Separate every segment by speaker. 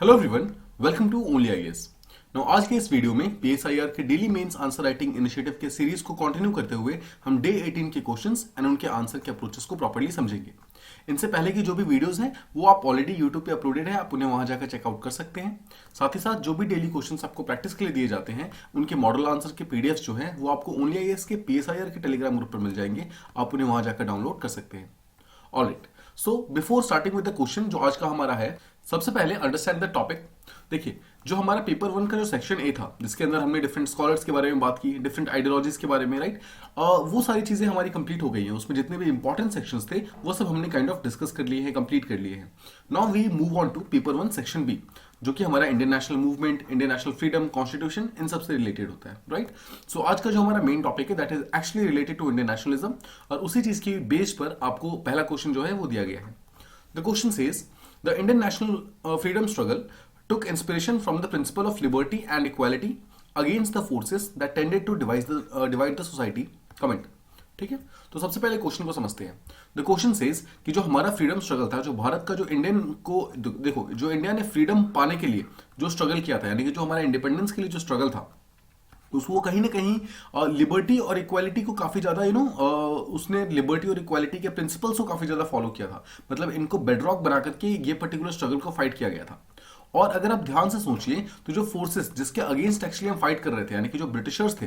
Speaker 1: Hello everyone, welcome to only IAS. Now आज के इस वीडियो में पीएसआईआर के daily mains answer writing initiative के सीरीज को कंटिन्यू करते हुए हम डे 18 के क्वेश्चंस एंड उनके आंसर के अप्रोचेस को प्रॉपर्ली समझेंगे। इनसे पहले की जो भी वीडियोस हैं वो आप ऑलरेडी यूट्यूब पे अपलोडेड है, आप उन्हें वहां जाकर चेकआउट कर सकते हैं। साथ ही साथ जो भी डेली क्वेश्चंस आपको प्रैक्टिस के लिए दिए जाते हैं उनके मॉडल आंसर के पीडीएफ जो है वो आपको ओनली आईएएस के पीएसआईआर के टेलीग्राम ग्रुप पर मिल जाएंगे, आप उन्हें वहां जाकर डाउनलोड कर सकते हैं। Alright, so before starting with the question जो आज का हमारा है, सबसे पहले अंडरस्टैंड द टॉपिक। देखिए, जो हमारा पेपर वन का जो सेक्शन ए था जिसके अंदर हमने डिफरेंट स्कॉलर्स के बारे में बात की, डिफरेंट आइडियोलॉजीज के बारे में, राइट, वो सारी चीजें हमारी कंप्लीट हो गई हैं। उसमें जितने भी इंपॉर्टेंट सेक्शंस थे वो सब हमने काइंड ऑफ डिस्कस कर लिए हैं, कंप्लीट कर लिए हैं। Now we move on to paper one section B, जो कि हमारा Indian national movement, Indian national freedom, constitution, इन सबसे रिलेटेड होता है, राइट। सो आज का जो हमारा मेन टॉपिक है that is actually related to Indian nationalism, और उसी चीज की बेस पर आपको पहला क्वेश्चन जो है वो दिया गया है। The question says the Indian national freedom struggle took inspiration from the principle of liberty and equality against the forces that tended to divide the society. Comment. ठीक है, तो सबसे पहले क्वेश्चन को समझते हैं। द क्वेश्चन सेज कि जो हमारा फ्रीडम स्ट्रगल था, जो भारत का जो इंडियन को देखो, जो इंडिया ने फ्रीडम पाने के लिए जो स्ट्रगल किया था, यानी कि जो हमारा इंडिपेंडेंस के लिए जो स्ट्रगल था, उसको कहीं ना कहीं लिबर्टी और इक्वालिटी को काफी ज्यादा उसने लिबर्टी और इक्वालिटी के प्रिंसिपल्स को काफी ज्यादा फॉलो किया था। मतलब इनको बेडरॉक बना करके ये पर्टिकुलर स्ट्रगल को फाइट किया गया था। और अगर आप ध्यान से सोचिए तो जो फोर्सेस जिसके अगेंस्ट एक्चुअली हम फाइट कर रहे थे, यानी कि जो ब्रिटिशर्स थे,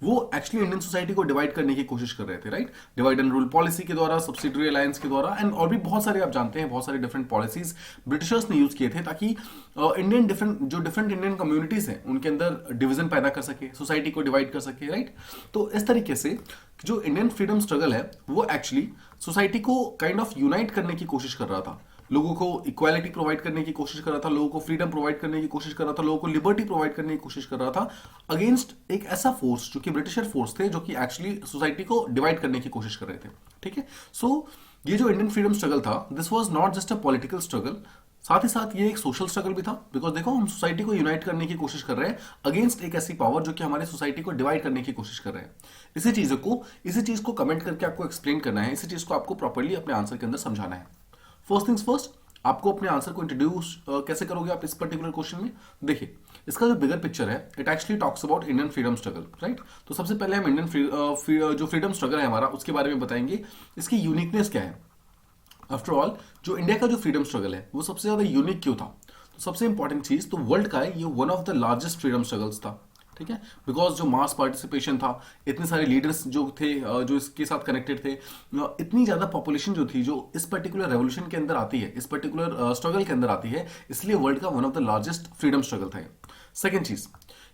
Speaker 1: वो एक्चुअली इंडियन सोसाइटी को डिवाइड करने की कोशिश कर रहे थे, right. Divide and rule policy के द्वारा, सब्सिडरी अलायंस के द्वारा, एंड और भी बहुत सारे आप जानते हैं, बहुत सारे डिफरेंट पॉलिसीज ब्रिटिशर्स ने यूज किए थे ताकि इंडियन डिफरेंट इंडियन कम्युनिटीज हैं उनके अंदर डिवीजन पैदा कर सके, सोसाइटी को डिवाइड कर सके, राइट। तो इस तरीके से जो इंडियन फ्रीडम स्ट्रगल है वो एक्चुअली सोसाइटी को काइंड ऑफ यूनाइट करने की कोशिश कर रहा था, लोगों को इक्वालिटी प्रोवाइड करने की कोशिश कर रहा था, लोगों को फ्रीडम प्रोवाइड करने की कोशिश कर रहा था, लोगों को लिबर्टी प्रोवाइड करने की कोशिश कर रहा था, अगेंस्ट एक ऐसा फोर्स जो कि ब्रिटिशर फोर्स थे, जो कि एक्चुअली सोसाइटी को डिवाइड करने की कोशिश कर रहे थे। ठीक है, सो ये जो इंडियन फ्रीडम स्ट्रगल था, this was not just a political struggle, साथ ही साथ ये एक सोशल स्ट्रगल भी था। बिकॉज देखो, हम सोसाइटी को यूनाइट करने की कोशिश कर रहे हैं अगेंस्ट एक ऐसी पावर जो कि हमारे सोसाइटी को डिवाइड करने की कोशिश कर रहे हैं। इसी चीज को कमेंट करके आपको एक्सप्लेन करना है, इसी चीज को आपको प्रॉपर्ली अपने आंसर के अंदर समझाना है। फर्स्ट थिंग्स फर्स्ट, आपको अपने आंसर को इंट्रोड्यूस कैसे करोगे आप इस पर्टिकुलर क्वेश्चन में। देखिए, इसका जो बिगर पिक्चर है, it actually talks about Indian freedom struggle, right. तो सबसे पहले हम इंडियन जो फ्रीडम स्ट्रगल है हमारा, उसके बारे में बताएंगे, इसकी यूनिकनेस क्या है। आफ्टर ऑल, जो इंडिया का जो फ्रीडम स्ट्रगल है वो सबसे ज्यादा यूनिक क्यों था, तो सबसे इंपॉर्टेंट चीज तो वर्ल्ड का है, ये one of the largest freedom struggles था। ठीक है, बिकॉज जो मास पार्टिसिपेशन था, इतने सारे लीडर्स जो थे जो इसके साथ कनेक्टेड थे, इतनी ज्यादा पॉपुलेशन जो थी जो इस पर्टिकुलर रेवोल्यूशन के अंदर आती है, इस पर्टिकुलर स्ट्रगल के अंदर आती है, इसलिए वर्ल्ड का one of the largest freedom struggle था। सेकेंड चीज,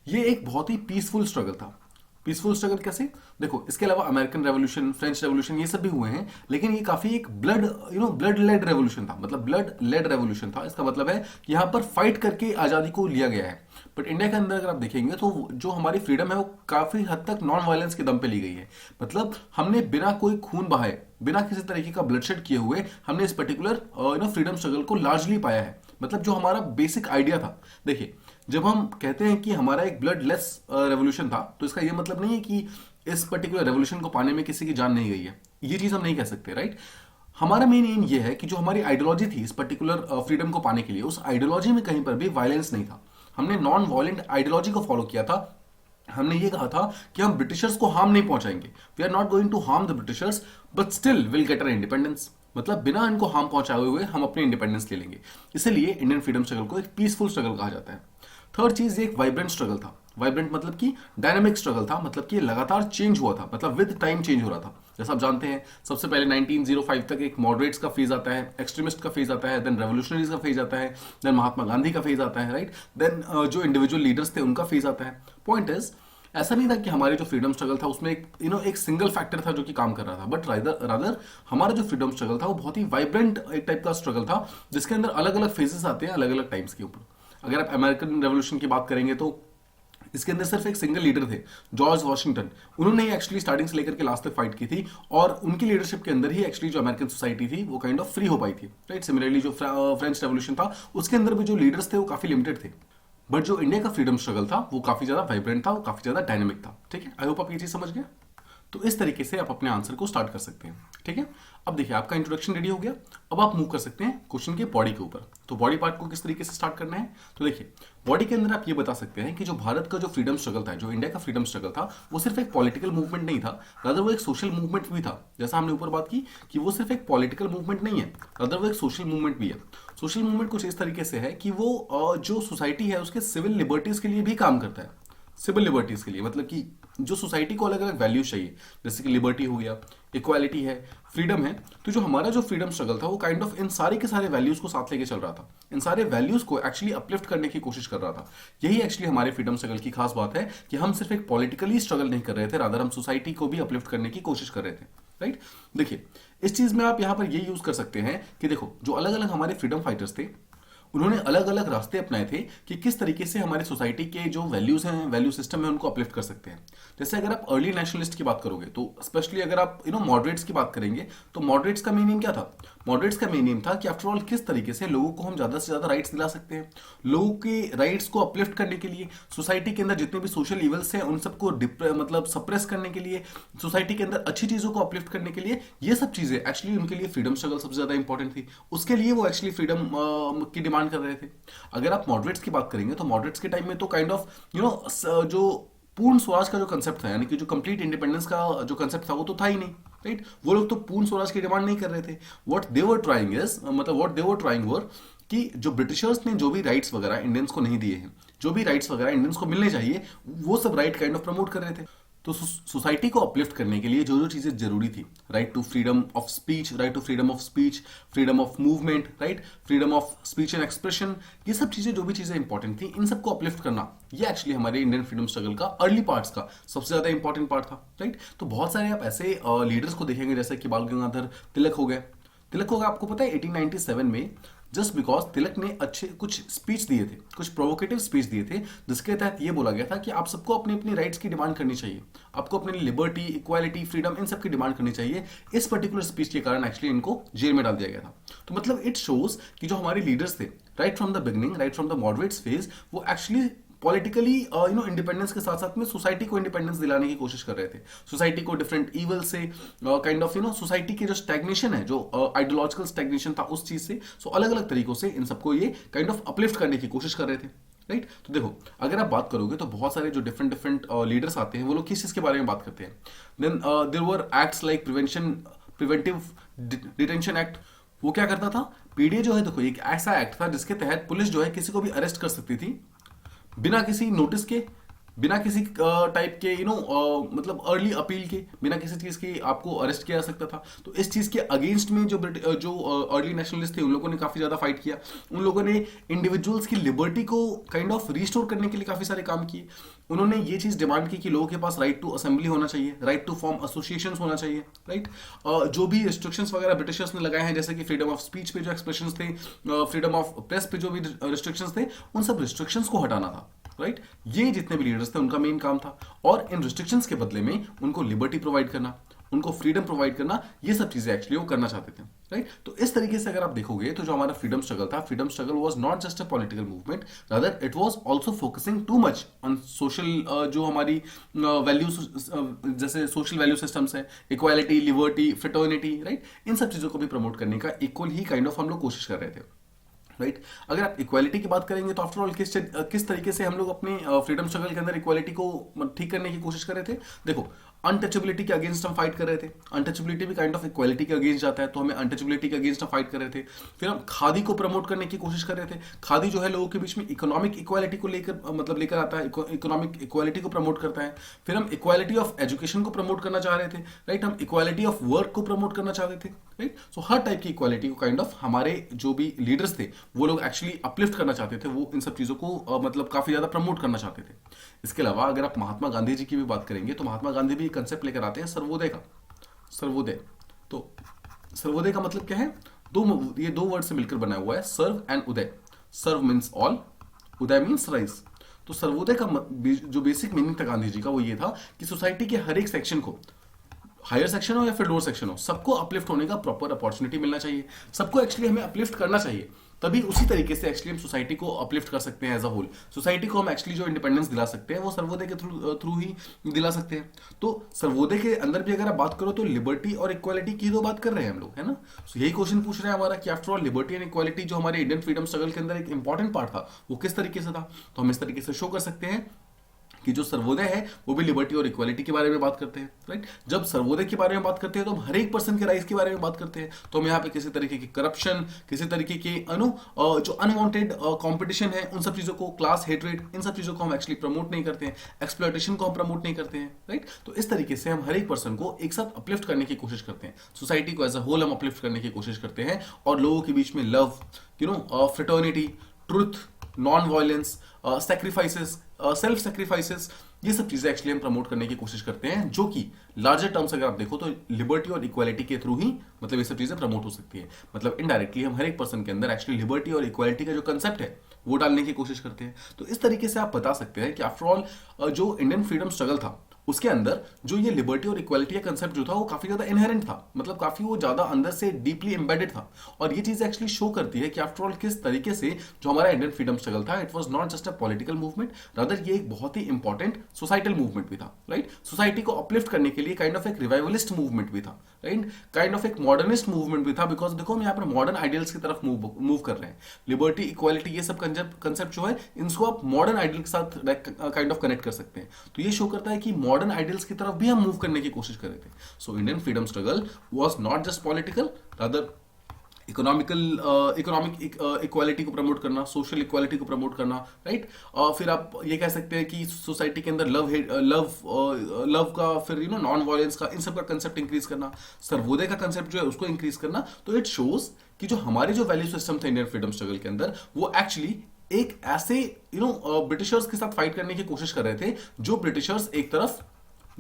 Speaker 1: ये एक बहुत ही पीसफुल स्ट्रगल था। पीसफुल स्ट्रगल कैसे, देखो, इसके अलावा अमेरिकन रेवोल्यूशन, फ्रेंच रेवोल्यूशन, ये सब भी हुए हैं, लेकिन ये काफी एक ब्लड लेड रेवोल्यूशन था, मतलब ब्लड लेड रेवोल्यूशन था। इसका मतलब है कि यहां पर फाइट करके आजादी को लिया गया है। बट इंडिया के अंदर अगर आप देखेंगे तो जो हमारी फ्रीडम है वो काफी हद तक नॉन वायलेंस के दम पे ली गई है। मतलब हमने बिना कोई खून बहाए, बिना किसी तरीके का ब्लडशेड किए हुए, हमने इस पर्टिकुलर फ्रीडम स्ट्रगल को लार्जली पाया है। मतलब जो हमारा बेसिक आइडिया था, देखिए, जब हम कहते हैं कि हमारा एक ब्लड लेस रेवोल्यूशन था, तो इसका यह मतलब नहीं है कि इस पर्टिकुलर रेवोल्यूशन को पाने में किसी की जान नहीं गई है, ये चीज हम नहीं कह सकते, राइट। हमारा मेन एम ये है कि जो हमारी आइडियोलॉजी थी इस पर्टिकुलर फ्रीडम को पाने के लिए, उस आइडियोलॉजी में कहीं पर भी वायलेंस नहीं था। हमने नॉन वायलेंट आइडियोलॉजी को फॉलो किया था। हमने ये कहा था कि हम ब्रिटिशर्स को हार्म नहीं पहुंचाएंगे, we are not going to harm the Britishers, but still will get our independence. मतलब बिना इनको हार्म पहुंचाए हुए हम अपने इंडिपेंडेंस ले लेंगे। इसलिए इंडियन फ्रीडम स्ट्रगल को एक पीसफुल स्ट्रगल कहा जाता है। थर्ड चीज, ये एक वाइब्रेंट स्ट्रगल था। वाइब्रेंट मतलब कि डायनामिक स्ट्रगल था, मतलब कि लगातार चेंज हुआ था, मतलब विद टाइम चेंज हो रहा था। जैसा आप जानते हैं, सबसे पहले 1905 तक एक मॉडरेट्स का फेज आता है, एक्सट्रीमिस्ट का फेज आता है, देन रेवोल्यूशनरीज का फेज आता है, देन महात्मा गांधी का फेज आता है, राइट, देन जो इंडिविजुअल लीडर्स थे उनका फेज आता है। पॉइंट इज, ऐसा नहीं था कि हमारे जो फ्रीडम स्ट्रगल था उसमें एक सिंगल फैक्टर था जो कि काम कर रहा था, बट रादर हमारा जो फ्रीडम स्ट्रगल था वो बहुत ही वाइब्रेंट एक टाइप का स्ट्रगल था, जिसके अंदर अलग अलग फेजेस आते हैं अलग अलग टाइम्स के ऊपर। अगर आप अमेरिकन रेवोल्यूशन की बात करेंगे तो इसके अंदर सिर्फ एक सिंगल लीडर थे, जॉर्ज वॉशिंगटन। उन्होंने ही एक्चुअली स्टार्टिंग से लेकर के लास्ट तक फाइट की थी, और उनकी लीडरशिप के अंदर ही एक्चुअली जो अमेरिकन सोसाइटी थी वो काइंड ऑफ फ्री हो पाई थी, राइट। सिमिलरली जो फ्रेंच रेवोल्यूशन था उसके अंदर भी जो लीडर्स थे वो काफी लिमिटेड थे, बट जो इंडिया का फ्रीडम स्ट्रगल था वो काफी ज्यादा वाइब्रेंट था, वो काफी ज्यादा डायनेमिक था। ठीक है, आई होप आप ये चीज समझ गए। तो इस तरीके से आप अपने आंसर को स्टार्ट कर सकते हैं। ठीक है, अब देखिए आपका इंट्रोडक्शन रेडी हो गया। अब आप मूव कर सकते हैं क्वेश्चन के बॉडी के ऊपर। तो बॉडी पार्ट को किस तरीके से स्टार्ट करना है, तो देखिए बॉडी के अंदर आप ये बता सकते हैं कि जो भारत का जो फ्रीडम स्ट्रगल था, जो इंडिया का फ्रीडम स्ट्रगल था, वो सिर्फ एक पॉलिटिकल मूवमेंट नहीं था, रादर वो एक सोशल मूवमेंट भी था। जैसा हमने ऊपर बात की कि वो सिर्फ एक पॉलिटिकल मूवमेंट नहीं है, रादर वो एक सोशल मूवमेंट भी है। सोशल मूवमेंट कुछ इस तरीके से है कि वो जो सोसाइटी है उसके सिविल लिबर्टीज के लिए भी काम करता है। सिविल लिबर्टीज के लिए मतलब कि जो सोसाइटी को अलग अलग वैल्यूज चाहिए, जैसे कि लिबर्टी हो गया, इक्वालिटी है, फ्रीडम है। तो जो हमारा जो फ्रीडम स्ट्रगल था वो काइंड ऑफ इन सारे के सारे वैल्यूज को साथ लेके चल रहा था, इन सारे वैल्यूज को एक्चुअली अपलिफ्ट करने की कोशिश कर रहा था। यही एक्चुअली हमारे फ्रीडम स्ट्रगल की खास बात है कि हम सिर्फ एक पॉलिटिकली स्ट्रगल नहीं कर रहे थे, रादर हम सोसाइटी को भी अपलिफ्ट करने की कोशिश कर रहे थे। राइट, देखिए इस चीज में आप यहां पर ये यूज कर सकते हैं कि देखो जो अलग अलग हमारे फ्रीडम फाइटर्स थे उन्होंने अलग अलग रास्ते अपनाए थे कि किस तरीके से हमारे सोसाइटी के जो वैल्यूज हैं, वैल्यू सिस्टम है, उनको अपलिफ्ट कर सकते हैं। जैसे अगर आप अर्ली नेशनलिस्ट की बात करोगे तो स्पेशली अगर आप मॉडरेट्स की बात करेंगे तो मॉडरेट्स का मेन एम क्या था? मॉडरेट्स का मेन एम था कि आफ्टर ऑल किस तरीके से लोगों को हम ज्यादा से ज्यादा राइट्स दिला सकते हैं, लोगों के राइट्स को अपलिफ्ट करने के लिए, सोसाइटी के अंदर जितने भी सोशल इवल्स हैं उन सबको मतलब सप्रेस करने के लिए, सोसाइटी के अंदर अच्छी चीजों को अपलिफ्ट करने के लिए, ये सब चीजें एक्चुअली उनके लिए फ्रीडम स्ट्रगल सबसे ज्यादा इंपॉर्टेंट थी। उसके लिए वो एक्चुअली फ्रीडम की डिमांड कर रहे थे। अगर आप मॉडरेट्स की बात करेंगे तो मॉडरेट्स के टाइम में तो काइंड ऑफ जो पूर्ण स्वराज का जो कंसेप्ट था, यानी कि जो कंप्लीट इंडिपेंडेंस का जो कंसेप्ट था वो तो था ही नहीं। राइट, वो लोग तो पूर्ण स्वराज की डिमांड नहीं कर रहे थे। What they were trying is मतलब व्हाट दे वर ट्राइंग वर कि जो ब्रिटिशर्स ने जो भी राइट्स वगैरह इंडियंस को नहीं दिए हैं, जो भी राइट्स वगैरह इंडियंस को मिलने चाहिए, वो सब राइट काइंड ऑफ प्रमोट कर रहे थे। तो सोसाइटी को अपलिफ्ट करने के लिए जो जो चीजें जरूरी थी, right to freedom of speech, right to freedom of speech, freedom of movement, right, freedom of speech and expression, ये सब चीजें जो भी चीजें इंपॉर्टेंट थी, इन सबको अपलिफ्ट करना, ये एक्चुअली हमारे इंडियन फ्रीडम स्ट्रगल का अर्ली पार्ट्स का सबसे ज्यादा इंपॉर्टेंट पार्ट था। राइट, तो बहुत सारे आप ऐसे लीडर्स को देखेंगे जैसे कि बाल गंगाधर तिलक हो गए। तिलक होगा, आपको पता है 1897 में जस्ट बिकॉज तिलक ने अच्छे कुछ स्पीच दिए थे, कुछ प्रोवोकेटिव स्पीच दिए थे, जिसके तहत ये बोला गया था कि आप सबको अपने अपने राइट्स की डिमांड करनी चाहिए, आपको अपनी लिबर्टी, इक्वालिटी, फ्रीडम, इन सब की डिमांड करनी चाहिए। इस पर्टिकुलर स्पीच के कारण एक्चुअली इनको जेल में डाल दिया गया था। तो मतलब इट शोज कि जो हमारे लीडर्स थे right from the beginning, right from the moderates phase, वो एक्चुअली पॉलिटिकली इंडिपेंडेंस के साथ साथ में सोसाइटी को इंडिपेंडेंस दिलाने की कोशिश कर रहे थे, सोसाइटी को डिफरेंट इवल से काइंड ऑफ सोसाइटी के जो स्टैग्नेशन है, जो आइडियोलॉजिकल स्टैग्नेशन था उस चीज से, सो अलग अलग तरीकों से इन सबको ये काइंड ऑफ अपलिफ्ट करने की कोशिश कर रहे थे। राइट, तो देखो अगर आप बात करोगे तो बहुत सारे जो डिफरेंट डिफरेंट लीडर्स आते हैं वो लोग किस चीज के बारे में बात करते हैं। Then there were acts like preventive detention act. वो क्या करता था? पीडीए जो है, देखो एक ऐसा एक्ट था जिसके तहत पुलिस जो है किसी को भी अरेस्ट कर सकती थी बिना किसी नोटिस के, बिना किसी टाइप के मतलब अर्ली अपील के, बिना किसी चीज के आपको अरेस्ट किया जा सकता था। तो इस चीज के अगेंस्ट में जो अर्ली नेशनलिस्ट थे उन लोगों ने काफी ज्यादा फाइट किया। उन लोगों ने इंडिविजुअल्स की लिबर्टी को काइंड ऑफ रिस्टोर करने के लिए काफी सारे काम किए। उन्होंने ये चीज डिमांड की कि लोगों के पास राइट टू असेंबली होना चाहिए, राइट टू फॉर्म एसोसिएशन होना चाहिए। राइट, जो भी रिस्ट्रिक्शंस वगैरह ब्रिटिशर्स ने लगाए हैं, जैसे कि फ्रीडम ऑफ स्पीच पे जो एक्सप्रेशंस थे, फ्रीडम ऑफ प्रेस पे जो भी रिस्ट्रिक्शंस थे, उन सब रिस्ट्रिक्शंस को हटाना था। राइट, ये जितने भी लीडर्स थे उनका मेन काम था। और इन रिस्ट्रिक्शंस के बदले में उनको लिबर्टी प्रोवाइड करना, उनको फ्रीडम प्रोवाइड करना, ये सब चीजें एक्चुअली वो करना चाहते थे। राइट, तो इस तरीके से अगर आप देखोगे तो जो हमारा फ्रीडम स्ट्रगल था, freedom struggle was not just a political movement, rather it was also focusing too much on social जो हमारी वैल्यूज, जैसे सोशल वैल्यू सिस्टम्स है, इक्वालिटी, लिबर्टी, फ्रेटर्निटी, राइट, इन सब चीजों को भी प्रमोट करने का इक्वल ही काइंड ऑफ हम लोग कोशिश कर रहे थे। राइट, अगर आप इक्वालिटी की बात करेंगे तो आफ्टर ऑल किस तरीके से हम लोग अपने फ्रीडम स्ट्रगल के अंदर इक्वालिटी को ठीक करने की कोशिश कर रहे थे। देखो अनटचेबिलिटी के अगेंस्ट हम फाइट कर रहे थे, अनटचेबिलिटी भी काइंड ऑफ इक्वालिटी के अगेंस्ट जाता है, तो हमें अनटचेबिलिटी के अगेंस्ट हम फाइट कर रहे थे। फिर हम खादी को प्रमोट करने की कोशिश कर रहे थे। खादी जो है लोगों के बीच में इकोनॉमिक इक्वालिटी को लेकर मतलब लेकर आता है, इकोनॉमिक इक्वालिटी को प्रमोट करता है। फिर हम इक्वालिटी ऑफ एजुकेशन को प्रमोट करना चाह रहे थे। राइट, हम इक्वालिटी ऑफ वर्क को प्रमोट करना चाह रहे थे। राइट, सो हर टाइप की इक्वालिटी को काइंड ऑफ हमारे जो भी लीडर्स थे वो लोग एक्चुअली अपलिफ्ट करना चाहते थे, वो इन सब चीजों को मतलब काफी ज्यादा प्रमोट करना चाहते थे। इसके अलावा अगर आप महात्मा गांधी जी की भी बात करेंगे तो महात्मा गांधी भी एक कंसेप्ट लेकर आते हैं सर्वोदय का। सर्वोदय, तो सर्वोदय का मतलब क्या है? ये दो वर्ड से मिलकर बना हुआ है, सर्व एंड उदय। सर्व मीन्स ऑल, उदय मीन्स राइज। तो सर्वोदय का जो बेसिक मीनिंग था गांधी जी का वो ये था कि सोसाइटी के हर एक सेक्शन को, हायर सेक्शन हो या फिर लोअर सेक्शन हो, सबको अपलिफ्ट होने का प्रॉपर अपॉर्चुनिटी मिलना चाहिए, सबको एक्चुअली हमें अपलिफ्ट करना चाहिए। तभी उसी तरीके से एक्चुअली हम सोसाइटी को अपलिफ्ट कर सकते हैं एज अ होल। सोसाइटी को हम एक्चुअली जो इंडिपेंडेंस दिला सकते हैं वो सर्वोदय के थ्रू थ्रू ही दिला सकते हैं। तो सर्वोदय के अंदर भी अगर आप बात करो तो लिबर्टी और इक्वालिटी की तो बात कर रहे हैं हम लोग, है ना। तो यही क्वेश्चन पूछ रहे हैं हमारा कि after all liberty and equality जो हमारे इंडियन फ्रीडम स्ट्रगल के अंदर एक इंपॉर्टेंट पार्ट था वो किस तरीके से था। तो हम इस तरीके से शो कर सकते हैं कि जो सर्वोदय है वो भी लिबर्टी और इक्वालिटी के बारे में बात करते हैं, राइट। जब सर्वोदय के बारे में बात करते हैं तो हम हर एक पर्सन के राइट्स के बारे में बात करते हैं। तो हम यहाँ पे किसी तरीके की करप्शन, किसी तरीके के जो अनवांटेड कंपटीशन है उन सब चीजों को, क्लास हेट्रेड, इन सब चीजों को हम एक्चुअली प्रमोट नहीं करते हैं, एक्सप्लॉयटेशन को हम प्रमोट नहीं करते हैं, राइट। तो इस तरीके से हम हर एक पर्सन को एक साथ अपलिफ्ट करने की कोशिश करते हैं, सोसाइटी को एज अ होल हम अपलिफ्ट करने की कोशिश करते हैं और लोगों के बीच में love, fraternity, truth, non violence, sacrifices, self sacrifices, ये सब चीजें एक्चुअली हम प्रमोट करने की कोशिश करते हैं, जो कि लार्जर टर्म्स अगर आप देखो तो लिबर्टी और इक्वालिटी के थ्रू ही मतलब ये सब चीजें प्रमोट हो सकती है। मतलब इनडायरेक्टली हम हर एक पर्सन के अंदर एक्चुअली लिबर्टी और इक्वालिटी का जो कंसेप्ट है वो डालने की कोशिश करते हैं। तो इस तरीके से आप बता सकते हैं कि आफ्टर ऑल जो इंडियन फ्रीडम स्ट्रगल था उसके अंदर जो ये लिबर्टी और इक्वालिटी का कंसेप्ट जो था वो काफी ज्यादा इनहेरेंट था, मतलब काफी वो ज्यादा अंदर से डीपली एम्बेडेड था। और ये चीज एक्चुअली शो करती है कि आफ्टर ऑल किस तरीके से जो हमारा इंडियन फ्रीडम स्ट्रगल था it was not just a political movement, rather ये एक बहुत ही इंपॉर्टेंट सोसाइटल मूवमेंट भी था, राइट। सोसाइटी को अपलिफ्ट करने के लिए काइंड ऑफ एक रिवाइवलिस्ट मूवमेंट भी था, राइट, काइंड ऑफ एक मॉडर्निस्ट मूवमेंट भी था। बिकॉज देखो हम यहाँ पर मॉडर्न आइडियल्स की तरफ मूव कर रहे हैं। लिबर्टी, इक्वालिटी, ये सब कंसेप्ट जो है इनको आप मॉडर्न आइडियल के साथ काइंड ऑफ कनेक्ट कर सकते हैं। तो ये शो करता है कि मॉडर्न आइडियल्स की तरफ भी हम मूव करने की कोशिश कर रहे थे। So Indian freedom struggle was not just political, rather economic equality को प्रमोट करना, सोशल इक्वालिटी को प्रमोट करना, राइट। फिर आप ये कह सकते हैं कि सोसाइटी के अंदर लव का, फिर नॉन वायलेंस का, इन सब का कंसेप्ट इंक्रीज करना, सर्वोदय का कंसेप्ट जो है उसको इंक्रीज करना। तो इट शोज कि जो हमारे जो वैल्यू सिस्टम थे इंडियन फ्रीडम स्ट्रगल के अंदर वो एक्चुअली एक ऐसे ब्रिटिशर्स के साथ फाइट करने की कोशिश कर रहे थे जो ब्रिटिशर्स एक तरफ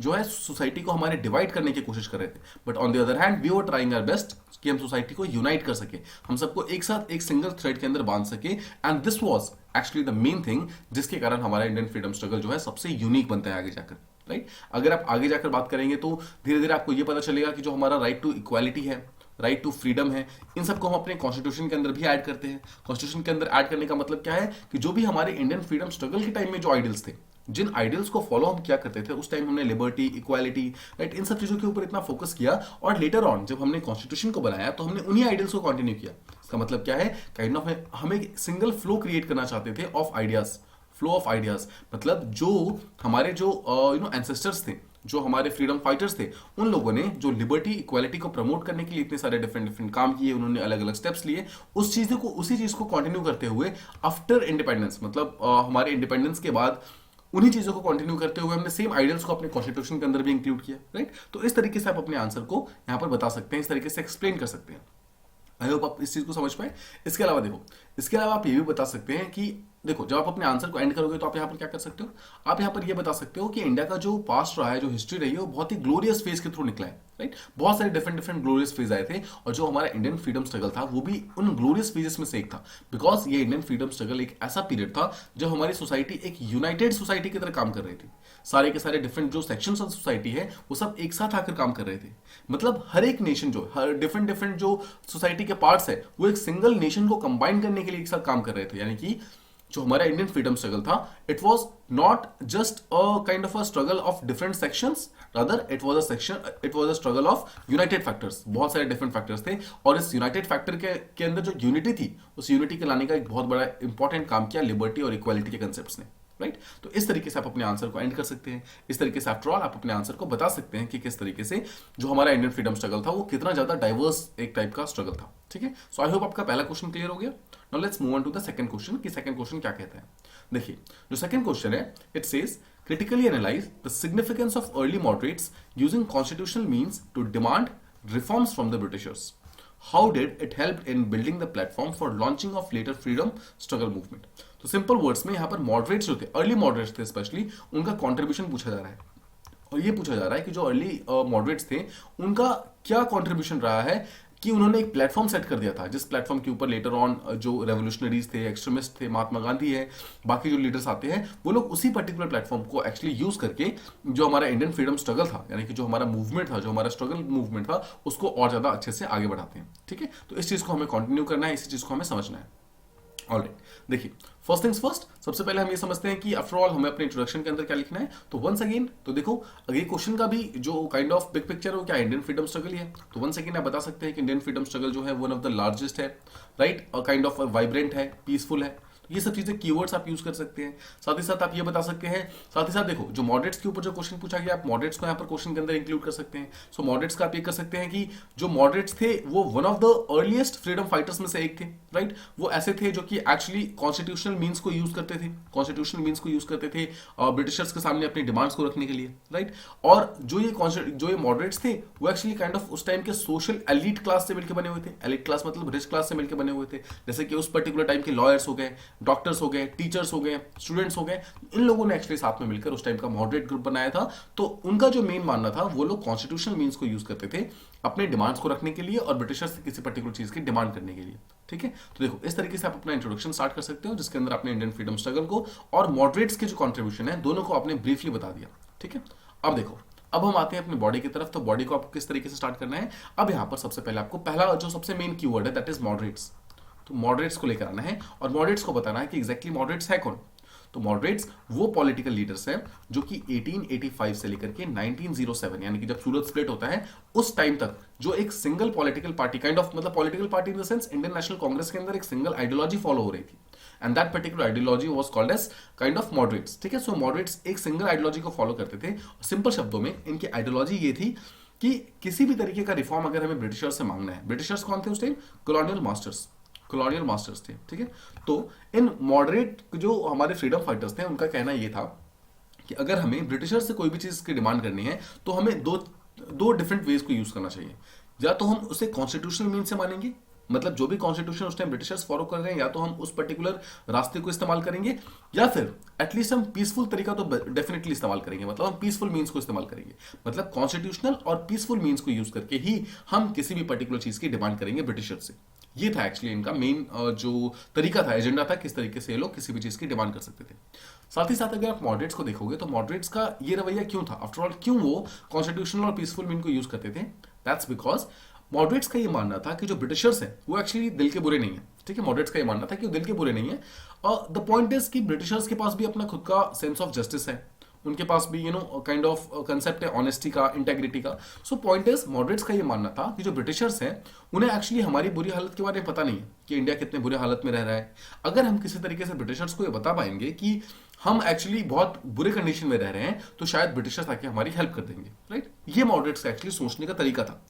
Speaker 1: जो है सोसाइटी को हमारे डिवाइड करने की कोशिश कर रहे थे, but on the other hand we were trying our best कि हम सोसाइटी को यूनाइट कर सके, हम सबको एक साथ एक सिंगल थ्रेड के अंदर बांध सके। And this was actually the main thing जिसके कारण हमारा इंडियन फ्रीडम स्ट्रगल जो है सबसे यूनिक बनता है आगे जाकर, राइट। अगर आप आगे जाकर बात करेंगे तो धीरे धीरे आपको यह पता चलेगा कि जो हमारा राइट टू इक्वालिटी है, राइट टू फ्रीडम है, इन सबको हम अपने कॉन्स्टिट्यूशन के अंदर भी ऐड करते हैं। कॉन्स्टिट्यूशन के अंदर ऐड करने का मतलब क्या है कि जो भी हमारे इंडियन फ्रीडम स्ट्रगल के टाइम में जो आइडियल्स थे, जिन आइडियल्स को फॉलो हम क्या करते थे उस टाइम हमने लिबर्टी, इक्वालिटी, राइट, इन सब चीजों के ऊपर इतना फोकस किया और लेटर ऑन जब हमने कॉन्स्टिट्यूशन को बनाया तो हमने उन्हीं आइडियल्स को कंटिन्यू किया। इसका मतलब क्या है, काइंड ऑफ हम एक सिंगल फ्लो क्रिएट करना चाहते थे of ideas, flow of ideas, मतलब जो हमारे जो एंसेस्टर्स थे, जो हमारे फ्रीडम फाइटर्स थे, उन लोगों ने जो लिबर्टी, इक्वालिटी को प्रमोट करने के लिए इतने सारे डिफरेंट काम किए, उन्होंने अलग अलग स्टेप्स लिए, उसी चीज को कंटिन्यू करते हुए आफ्टर इंडिपेंडेंस, मतलब हमारे इंडिपेंडेंस के बाद उन्हीं चीजों को कंटिन्यू करते हुए हमने सेम आइडियल्स को अपने कॉन्स्टिट्यूशन के अंदर भी इंक्लूड किया, राइट। तो इस तरीके से आप अपने आंसर को यहां पर बता सकते हैं, इस तरीके से एक्सप्लेन कर सकते हैं। आई होप आप इस चीज को समझ पाए। इसके अलावा आप ये भी बता सकते हैं कि देखो जब आप अपने आंसर को एंड करोगे तो आप यहाँ पर क्या कर सकते हो, आप यहाँ पर ये बता सकते हो कि इंडिया का जो पास्ट रहा है, जो हिस्ट्री रही है, वो बहुत ही ग्लोरियस फेज के थ्रू निकला है, राइट। बहुत सारे डिफरेंट ग्लोरियस फेज आए थे और जो हमारा इंडियन फ्रीडम स्ट्रगल था वो भी उन ग्लोरियस फेजेस में से एक था। बिकॉज ये इंडियन फ्रीडम स्ट्रगल एक ऐसा पीरियड था जब हमारी सोसाइटी एक यूनाइटेड सोसाइटी की तरह काम कर रही थी। सारे के सारे डिफरेंट जो सेक्शंस ऑफ सोसाइटी है वो सब एक साथ आकर काम कर रहे थे। मतलब हर एक नेशन जो हर डिफरेंट जो सोसाइटी के पार्ट्स है वो एक सिंगल नेशन को कंबाइन करने के लिए एक साथ काम कर रहे थे। यानी कि जो हमारा इंडियन फ्रीडम स्ट्रगल था it was not just a kind of a struggle of different sections, rather it was a struggle of United factors. बहुत सारे डिफरेंट फैक्टर्स थे और इस यूनाइटेड फैक्टर के अंदर जो यूनिटी थी उस यूनिटी के लाने का एक बहुत बड़ा इंपॉर्टेंट काम किया लिबर्टी और इक्वालिटी के कंसेप्ट्स ने, राइट। तो इस तरीके से आप अपने आंसर को एंड कर सकते हैं। इस तरीके से आफ्टर ऑल आप अपने आंसर को बता सकते हैं कि किस तरीके से जो हमारा इंडियन फ्रीडम स्ट्रगल था वो कितना ज्यादा डाइवर्स एक टाइप का स्ट्रगल था, ठीक है। सो आई होप आपका पहला क्वेश्चन क्लियर हो गया। Now let's move on to the second question कि सेकंड क्वेश्चन क्या कहता है। देखिए जो सेकंड क्वेश्चन है it says critically analyze the significance of early moderates using constitutional means to demand reforms from the Britishers. How did it help in building the platform for launching of later freedom struggle movement? तो simple words में यहाँ पर moderates जो थे, early moderates थे specially, उनका contribution पूछा जा रहा है और ये पूछा जा रहा है कि जो अर्ली मॉडरेट्स थे उनका क्या कॉन्ट्रीब्यूशन रहा है कि उन्होंने एक प्लेटफॉर्म सेट कर दिया था जिस प्लेटफॉर्म के ऊपर लेटर ऑन जो रेवोल्यूशनरीज थे, एक्सट्रीमिस्ट थे, महात्मा गांधी है, बाकी जो लीडर्स आते हैं वो लोग उसी पर्टिकुलर प्लेटफॉर्म को एक्चुअली यूज करके जो हमारा इंडियन फ्रीडम स्ट्रगल था, यानी कि जो हमारा मूवमेंट था, जो हमारा स्ट्रगल मूवमेंट था, उसको और ज्यादा अच्छे से आगे बढ़ाते हैं, ठीक है। तो इस चीज को हमें कंटिन्यू करना है, इसी चीज को हमें समझना है। ऑलराइट, देखिए, फर्स्ट थिंग्स फर्स्ट, सबसे पहले हम ये समझते हैं कि आफ्टर ऑल हमें अपने इंट्रोडक्शन के अंदर क्या लिखना है। तो वंस अगेन, तो देखो, अगर ये क्वेश्चन का भी जो काइंड ऑफ बिग पिक्चर है वो क्या, इंडियन फ्रीडम स्ट्रगल ही है। तो वंस अगेन आप बता सकते हैं कि इंडियन फ्रीडम स्ट्रगल जो है वन ऑफ द लार्जेस्ट है, राइट, और काइंड ऑफ वाइब्रेंट है, पीसफुल है। तो ये सब चीजें कीवर्ड्स आप यूज कर सकते हैं। साथ ही साथ आप ये बता सकते हैं, साथ ही साथ देखो, जो मॉडरेट्स के ऊपर जो क्वेश्चन पूछा गया, आप मॉडरेट्स को यहाँ पर क्वेश्चन के अंदर इंक्लूड कर सकते हैं। सो मॉडरेट्स का आप ये कर सकते हैं कि जो मॉडरेट्स थे वो one of the earliest freedom fighters में से एक थे, राइट। वो ऐसे थे जो कि एक्चुअली कॉन्स्टिट्यूशनल मीन्स को यूज करते थे, कॉन्स्टिट्यूशनल मीन्स को यूज करते थे ब्रिटिशर्स के सामने अपनी डिमांड्स को रखने के लिए, राइट। और जो ये मॉडरेट्स थे वो एक्चुअली काइंड ऑफ उस टाइम के सोशल एलिट क्लास से मिलकर बने हुए थे। एलिट क्लास मतलब रिच क्लास से मिलकर बने हुए थे, जैसे कि उस पर्टिकुलर टाइम के लॉयर्स हो गए, डॉक्टर्स हो गए, टीचर्स हो गए, स्टूडेंट्स हो गए। इन लोगों ने एक्चुअली साथ में मिलकर उस टाइम का मॉडरेट ग्रुप बनाया था। तो उनका जो मेन मानना था, वो लोग कॉन्स्टिट्यूशनल मीन्स को यूज करते थे अपने डिमांड्स को रखने के लिए और ब्रिटिशर्स से किसी पर्टिकुलर चीज की डिमांड करने के लिए, ठीक है। तो देखो, इस तरीके से आप अपना इंट्रोडक्शन स्टार्ट कर सकते हो, जिसके अंदर आपने इंडियन फ्रीडम स्ट्रगल को और मॉडरेट्स के जो कॉन्ट्रीब्यूशन है दोनों को आपने ब्रीफली बता दिया, ठीक है। अब देखो, अब हम आते हैं अपने बॉडी की तरफ। तो बॉडी को आपको किस तरीके से स्टार्ट करना है। अब यहां पर सबसे पहले आपको पहला जो सबसे मेन कीवर्ड है दैट इज मॉडरेट्स। तो मॉडरेट्स को लेकर आना है और मॉडरेट्स को बताना है कि एग्जैक्टली मॉडरेट्स है कौन। तो मॉडरेट्स वो पॉलिटिकल लीडर्स हैं जो कि 1885 से लेकर के 1907 यानी कि जब सूरत स्प्लिट होता है उस टाइम तक जो एक single political party kind of, मतलब political party in the sense Indian National Congress के अंदर एक सिंगल आइडियोलॉजी फॉलो हो रही थी, and that particular ideology was called as kind of moderates, ठीक है। सो मॉडरेट्स एक सिंगल आइडियोलॉजी को फॉलो करते थे। सिंपल शब्दों में इनकी आइडियोलॉजी ये थी कि किसी भी तरीके का रिफॉर्म अगर हमें ब्रिटिशर्स से मांगना है, ब्रिटिशर्स कौन थे उस टाइम, कॉलोनियल मास्टर्स थे, ठीक है। तो इन मॉडरेट जो हमारे फ्रीडम फाइटर्स थे उनका कहना यह था कि अगर हमें ब्रिटिशर से कोई भी चीज की डिमांड करनी है तो हमें दो डिफरेंट वेज को यूज करना चाहिए। या तो हम उसे कॉन्स्टिट्यूशनल मीन से मानेंगे, मतलब जो भी कॉन्स्टिट्यूशन उस टाइम ब्रिटिशर्स फॉलो कर रहे हैं या तो हम उस पर्टिकुलर रास्ते को इस्तेमाल करेंगे, या फिर एटलीस्ट हम पीसफुल तरीका तो डेफिनेटली इस्तेमाल करेंगे, मतलब हम पीसफुल मीन्स को इस्तेमाल करेंगे, मतलब कॉन्स्टिट्यूशनल और पीसफुल मीन्स को यूज करके ही हम किसी भी पर्टिकुलर चीज की डिमांड करेंगे ब्रिटिशर से। ये था एक्चुअली इनका मेन जो तरीका था, एजेंडा था, किस तरीके से ये लोग किसी भी चीज की डिमांड कर सकते थे। साथ ही साथ अगर आप मॉडरेट्स को देखोगे तो मॉडरेट्स का ये रवैया क्यों था, आफ्टर ऑल क्यों वो कॉन्स्टिट्यूशनल और पीसफुल मीन को यूज करते थे, दैट्स बिकॉज मॉडरेट्स का ये मानना था कि जो ब्रिटिशर्स हैं वो एक्चुअली दिल के बुरे नहीं है, ठीक है। मॉडरेट्स का ये मानना था कि वो दिल के बुरे नहीं है। और द पॉइंट इज कि ब्रिटिशर्स के पास भी अपना खुद का सेंस ऑफ जस्टिस है, उनके पास भी काइंड ऑफ कंसेप्ट है ऑनेस्टी का, इंटेग्रिटी का। सो पॉइंट इज मॉडरेट्स का ये मानना था कि जो ब्रिटिशर्स हैं उन्हें एक्चुअली हमारी बुरी हालत के बारे में पता नहीं है कि इंडिया कितने बुरे हालत में रह रहा है। अगर हम किसी तरीके से ब्रिटिशर्स को ये बता पाएंगे कि हम एक्चुअली बहुत बुरे कंडीशन में रह रहे हैं तो शायद ब्रिटिशर्स आके हमारी हेल्प कर देंगे, राइट। ये मॉडरेट्स का एक्चुअली सोचने का तरीका था।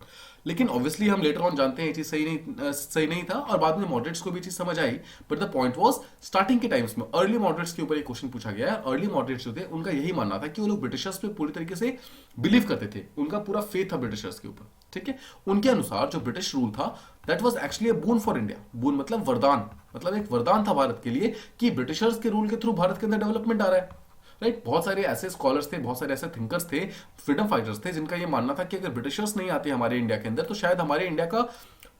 Speaker 1: लेकिन ऑब्वियसली हम लेटर ऑन जानते हैं ये चीज सही नहीं था और बाद में मॉडरेट्स को भी चीज समझ आई। But the point was starting के टाइम्स में अर्ली मॉडरेट्स के ऊपर एक क्वेश्चन पूछा गया है। अर्ली मॉडरेट्स जो थे उनका यही मानना था कि वो लोग ब्रिटिशर्स पे पूरी तरीके से बिलीव करते थे, उनका पूरा फेथ था ब्रिटिशर्स के ऊपर, ठीक है। उनके अनुसार जो ब्रिटिश रूल था that was actually a boon for India. Boon मतलब वरदान, मतलब एक वरदान था भारत के लिए कि ब्रिटिशर्स के रूल के थ्रू भारत के अंदर डेवलपमेंट आ रहा है, राइट। बहुत सारे ऐसे स्कॉलर्स थे, बहुत सारे ऐसे थिंकर्स थे, फ्रीडम फाइटर्स थे जिनका ये मानना था कि अगर ब्रिटिशर्स नहीं आते हमारे इंडिया के अंदर तो शायद हमारे इंडिया का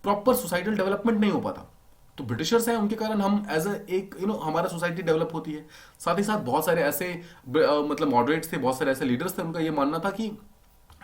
Speaker 1: प्रॉपर सोसाइटल डेवलपमेंट नहीं हो पाता। तो ब्रिटिशर्स हैं उनके कारण हम एज एक हमारा सोसाइटी डेवलप होती है। साथ ही साथ बहुत सारे ऐसे मतलब मॉडरेट्स थे, बहुत सारे ऐसे लीडर्स थे, उनका ये मानना था कि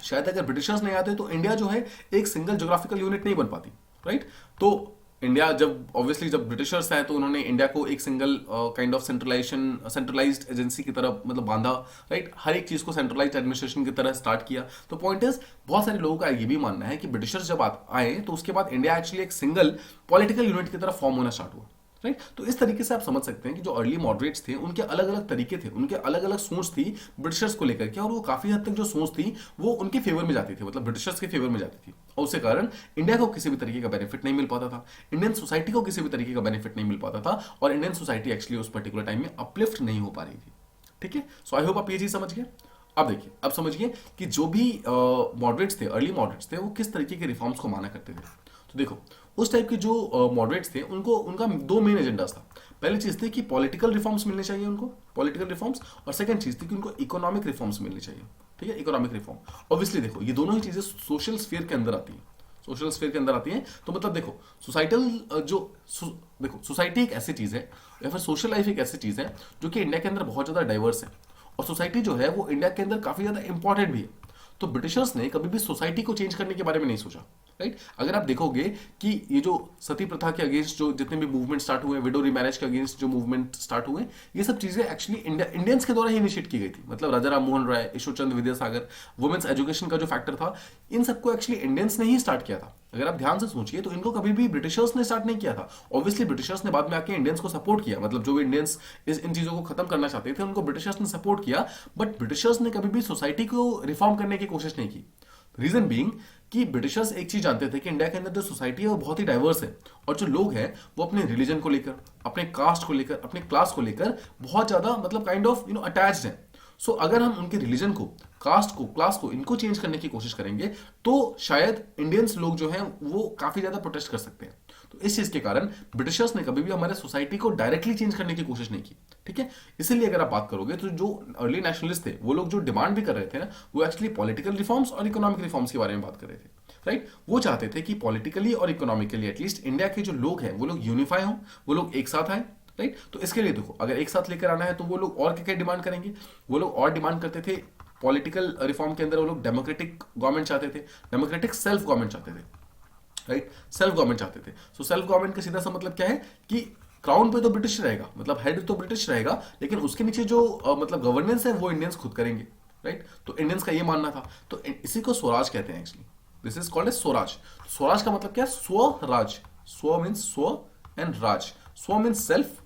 Speaker 1: शायद अगर ब्रिटिशर्स नहीं आते तो इंडिया जो है एक सिंगल ज्योग्राफिकल यूनिट नहीं बन पाती, राइट। तो इंडिया जब ब्रिटिशर्स आए तो उन्होंने इंडिया को एक single kind of centralised agency की तरह मतलब बांधा, राइट। हर एक चीज को सेंट्रलाइज्ड एडमिनिस्ट्रेशन की तरह स्टार्ट किया। तो पॉइंट इज बहुत सारे लोगों का ये भी मानना है कि ब्रिटिशर्स जब आए तो उसके बाद इंडिया एक्चुअली एक सिंगल पॉलिटिकल यूनिट की तरह फॉर्म होना स्टार्ट हुआ, राइट। तो इस तरीके से आप समझ सकते हैं कि जो अर्ली मॉडरेट्स थे उनके अलग अलग तरीके थे, उनके अलग अलग सोच थी ब्रिटिशर्स को लेकर के, और वो काफी हद तक जो सोच थी वो उनके फेवर में जाती थी, मतलब ब्रिटिशर्स के फेवर में जाती थी, और उसके कारण इंडिया को किसी भी तरीके का बेनिफिट नहीं मिल पाता था, इंडियन सोसाइटी को किसी भी तरीके का बेनिफिट नहीं मिल पाता था, और इंडियन सोसाइटी एक्चुअली उस पर्टिकुलर टाइम में अपलिफ्ट नहीं हो पा रही थी, ठीक है। सो आई होप आप ये चीज समझ गए। अब देखिए, अब समझिए कि जो भी मॉडरेट्स थे, अर्ली मॉडरेट्स थे, वो किस तरीके के रिफॉर्म्स को माना करते थे। तो देखो, उस टाइप के जो मॉडरेट्स थे उनका दो मेन एजेंडास था। पहली चीज थी कि पॉलिटिकल रिफॉर्म्स मिलने चाहिए उनको, पॉलिटिकल रिफॉर्म्स, और सेकंड चीज थी कि उनको इकोनॉमिक रिफॉर्म्स मिलने चाहिए, ठीक है। इकोनॉमिक रिफॉर्म ऑब्वियसली देखो ये दोनों ही चीजें सोशल स्फीयर के अंदर आती हैं, सोशल स्फीयर के अंदर आती हैं। तो मतलब देखो सोसाइटल देखो सोसाइटी एक ऐसी चीज है या फिर सोशल लाइफ एक ऐसी चीज है जो कि इंडिया के अंदर बहुत ज्यादा डाइवर्स है, और सोसाइटी जो है वो इंडिया के अंदर काफी ज्यादा इंपॉर्टेंट भी है। तो ब्रिटिशर्स ने कभी भी सोसाइटी को चेंज करने के बारे में नहीं सोचा, राइट। अगर आप देखोगे कि ये जो सती प्रथा के अगेंस्ट जो जितने भी मूवमेंट स्टार्ट हुए, विडो रिमैरेज के अगेंस्ट जो मूवमेंट स्टार्ट हुए, ये सब चीजें एक्चुअली इंडियंस के द्वारा ही इनिशिएट की गई थी। मतलब राजा राम मोहन राय, ईश्वरचंद विद्यासागर, वुमेन्स एजुकेशन का जो फैक्टर था, इन सबको एक्चुअली इंडियंस ने ही स्टार्ट किया था। अगर आप ध्यान से सोचिए तो इनको कभी भी ब्रिटिशर्स ने स्टार्ट नहीं किया था। ऑब्वियसली ब्रिटिशर्स ने बाद में आके इंडियंस को सपोर्ट किया, मतलब जो भी इंडियंस इन चीजों को खत्म करना चाहते थे उनको ब्रिटिशर्स ने सपोर्ट किया, बट ब्रिटिशर्स ने कभी भी सोसाइटी को रिफॉर्म करने की कोशिश नहीं की। रीजन बीइंग कि ब्रिटिशर्स एक चीज जानते थे कि इंडिया के अंदर जो सोसाइटी है वो बहुत ही डाइवर्स है, और जो लोग हैं वो अपने रिलीजन को लेकर, अपने कास्ट को लेकर, अपने क्लास को लेकर बहुत ज्यादा मतलब काइंड ऑफ अटैच्ड हैं। सो अगर हम उनके रिलीजन को, कास्ट को, क्लास को, इनको चेंज करने की कोशिश करेंगे तो शायद इंडियंस लोग जो हैं वो काफी ज्यादा प्रोटेस्ट कर सकते हैं। तो इस चीज के कारण ब्रिटिशर्स ने कभी भी हमारे सोसाइटी को डायरेक्टली चेंज करने की कोशिश नहीं की। ठीक है, इसीलिए अगर आप बात करोगे तो जो अर्ली नेशनलिस्ट थे वो लोग जो डिमांड भी कर रहे थे ना, वो एक्चुअली पॉलिटिकल रिफॉर्म्स और इकोनॉमिक रिफॉर्म्स के बारे में बात कर रहे थे। राइट, वो चाहते थे कि पॉलिटिकली और इकोनॉमिकली एटलीस्ट इंडिया के जो लोग हैं वो लोग यूनिफाई हों, वो लोग एक साथ आए। राइट, तो इसके लिए देखो अगर एक साथ लेकर आना है तो वो लोग और क्या क्या डिमांड करेंगे। वो लोग और डिमांड करते थे पॉलिटिकल रिफॉर्म के अंदर, वो लोग डेमोक्रेटिक गवर्नमेंट चाहते थे, डेमोक्रेटिक सेल्फ गवर्नमेंट चाहते थे। राइट, सेल्फ गवर्नमेंट चाहते थे। सो सेल्फ गवर्नमेंट का सीधा सा मतलब क्या है कि क्राउन पे तो ब्रिटिश रहेगा, मतलब हेड तो ब्रिटिश रहेगा, लेकिन उसके नीचे जो मतलब गवर्नेंस है वो इंडियंस खुद करेंगे। राइट, तो इंडियंस का ये मानना था। तो इसी को स्वराज कहते हैं actually, this is called as Swaraj. Swaraj का मतलब क्या है? स्वराज। स्व मीन्स स्व and raj. Swa means self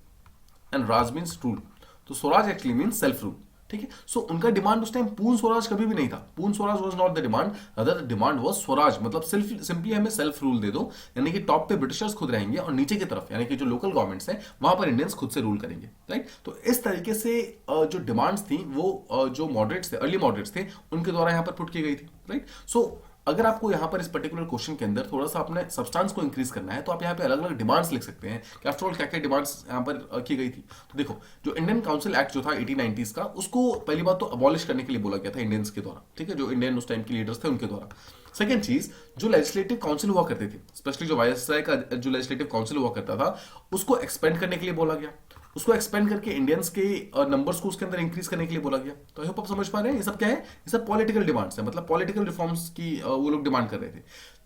Speaker 1: and raj means rule. तो swaraj actually means self rule. ठीक है, सो उनका डिमांड उस टाइम पूर्ण स्वराज कभी भी नहीं था। पूर्ण Swaraj was not the demand, other demand was Swaraj, मतलब सिंपली हमें सेल्फ रूल दे दो, यानी कि टॉप पे ब्रिटिशर्स खुद रहेंगे और नीचे की तरफ यानी कि जो लोकल गवर्नमेंट्स हैं वहां पर इंडियंस खुद से रूल करेंगे। राइट, तो इस तरीके से जो डिमांड्स थी वो जो मॉडरेट्स थे, अर्ली मॉडरेट्स थे, उनके द्वारा यहां पर पुट की गई थी। राइट, सो अगर आपको यहां पर इस पर्टिकुलर क्वेश्चन के अंदर थोड़ा सा अपने सब्सटेंस को इंक्रीज करना है तो आप यहां पे अलग अलग डिमांड्स लिख सकते हैं कि आफ्टर ऑल क्या क्या डिमांड्स यहां पर की गई थी। तो देखो, जो इंडियन काउंसिल एक्ट जो था 1890s का, उसको पहली बात तो अबॉलिश करने के लिए बोला गया था इंडियंस के द्वारा। ठीक है, जो इंडियन उस टाइम के लीडर्स थे उनके द्वारा। सेकेंड चीज, जो लेजिस्लेटिव काउंसिल हुआ करते थे, स्पेशली जो वायसराय का जो लेजिस्लेटिव काउंसिल हुआ करता था, उसको एक्सपेंड करने के लिए बोला गया। उसको एक्सपेंड करके इंडियंस के नंबर्स को उसके अंदर इंक्रीज करने के लिए बोला गया। तो आई होप आप समझ पा रहे हैं ये सब क्या है, ये सब पॉलिटिकल डिमांड्स है, मतलब पॉलिटिकल रिफॉर्म्स की वो लोग डिमांड कर रहे थे।